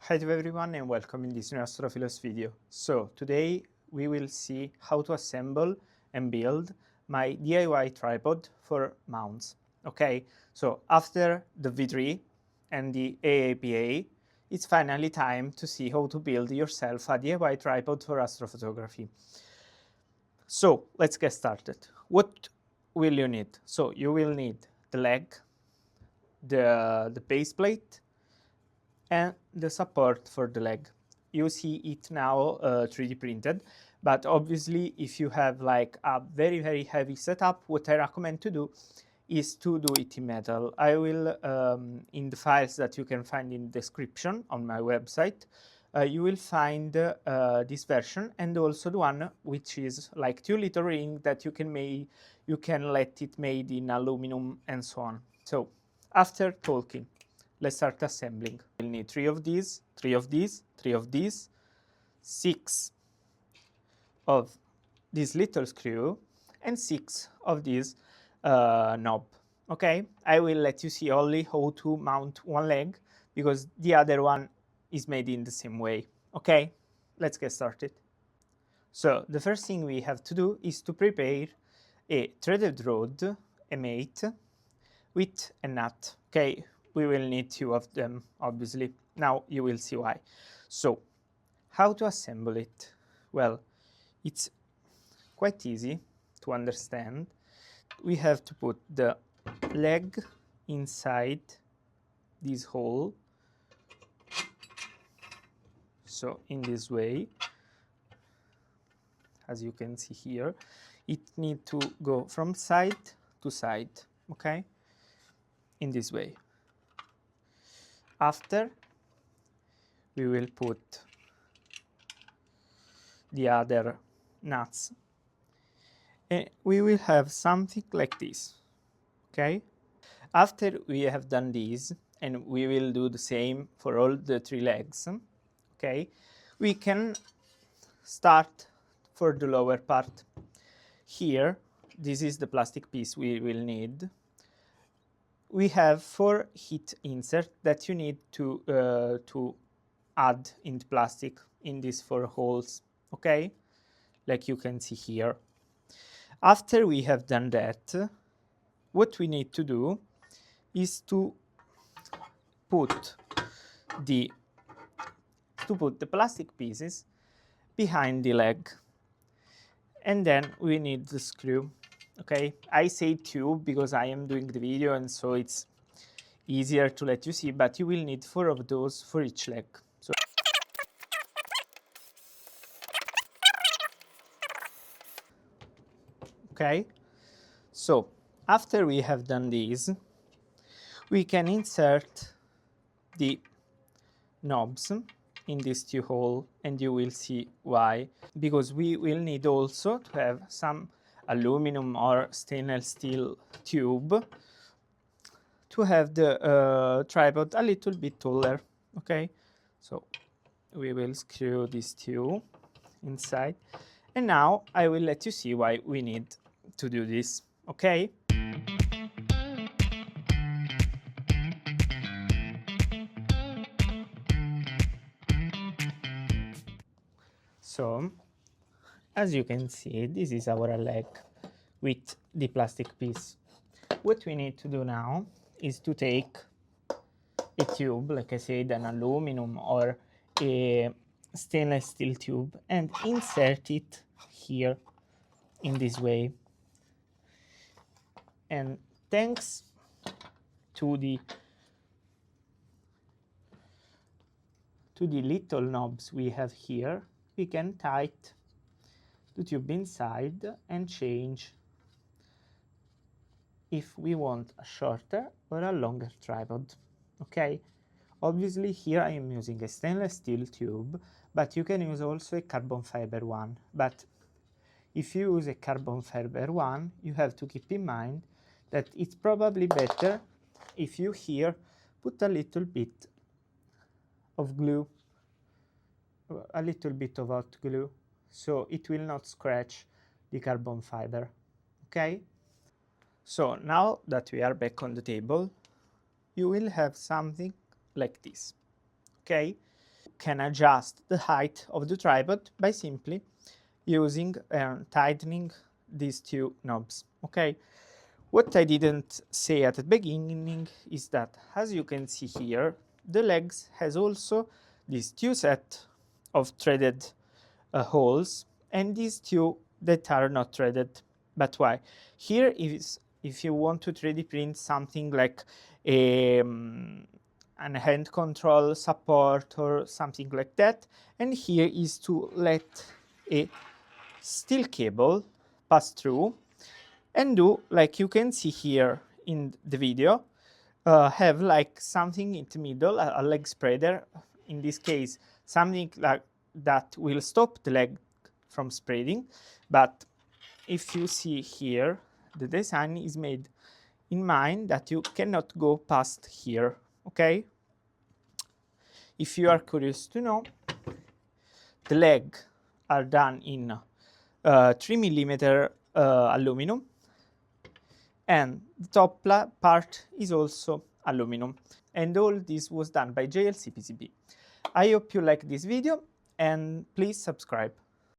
Hi to everyone and welcome in this new Astrophilosophy video. So today we will see how to assemble and build my DIY tripod for mounts. Okay, so after the V3 and the AAPA, it's finally time to see how to build yourself a DIY tripod for astrophotography. So let's get started. What will you need? So you will need the leg, the base plate, and the support for the leg. You see it now 3D printed, but obviously if you have like a very heavy setup, what I recommend to do is to do it in metal. I will, in the files that you can find in the description on my website, you will find this version and also the one which is like 2 little ring that you can let it made in aluminum and so on. So after talking, let's start assembling. We'll need 3 of these, 3 of these, 3 of these, 6 of this little screw, and 6 of this knob. Okay, I will let you see only how to mount one leg because the other one is made in the same way. Okay, let's get started. So the first thing we have to do is to prepare a threaded rod, a mate, with a nut. Okay, we will need 2 of them, obviously. Now you will see why. So, how to assemble it? Well, it's quite easy to understand. We have to put the leg inside this hole. So, in this way, as you can see here, it needs to go from side to side, okay? In this way. After, we will put the other nuts and we will have something like this. Okay, after we have done this, and we will do the same for all the 3 legs, okay, we can start for the lower part. Here, this is the plastic piece we will need. We have 4 heat inserts that you need to add in the plastic in these 4 holes, okay, like you can see here. After we have done that, what we need to do is to put the plastic pieces behind the leg, and then we need the screw. Okay, I say 2 because I am doing the video and so it's easier to let you see, but you will need 4 of those for each leg. So okay, so after we have done this, we can insert the knobs in this 2 hole, and you will see why. Because we will need also to have some aluminum or stainless steel tube to have the tripod a little bit taller. Okay, so we will screw these 2 inside, and now I will let you see why we need to do this. Okay. So, as you can see, this is our leg with the plastic piece. What we need to do now is to take a tube, like I said, an aluminum or a stainless steel tube, and insert it here in this way. And thanks to the little knobs we have here, we can tighten the tube inside and change if we want a shorter or a longer tripod. Okay, obviously here I am using a stainless steel tube, but you can use also a carbon fiber one. But if you use a carbon fiber one, you have to keep in mind that it's probably better if you here put a little bit of glue, a little bit of hot glue, so it will not scratch the carbon fiber. Okay, so now that we are back on the table, you will have something like this. Okay, can adjust the height of the tripod by simply using and tightening these two knobs. Okay. What I didn't say at the beginning is that, as you can see here, the legs has also these two set of threaded holes, and these two that are not threaded. But why? Here is if you want to 3D print something like an hand control support or something like that, and here is to let a steel cable pass through and do, like you can see here in the video, have like something in the middle, a leg spreader, in this case something like that will stop the leg from spreading. But if you see here, the design is made in mind that you cannot go past here. Okay, if you are curious to know, the leg are done in 3mm aluminum, and the top part is also aluminum, and all this was done by JLC PCB. I hope you like this video, and please subscribe.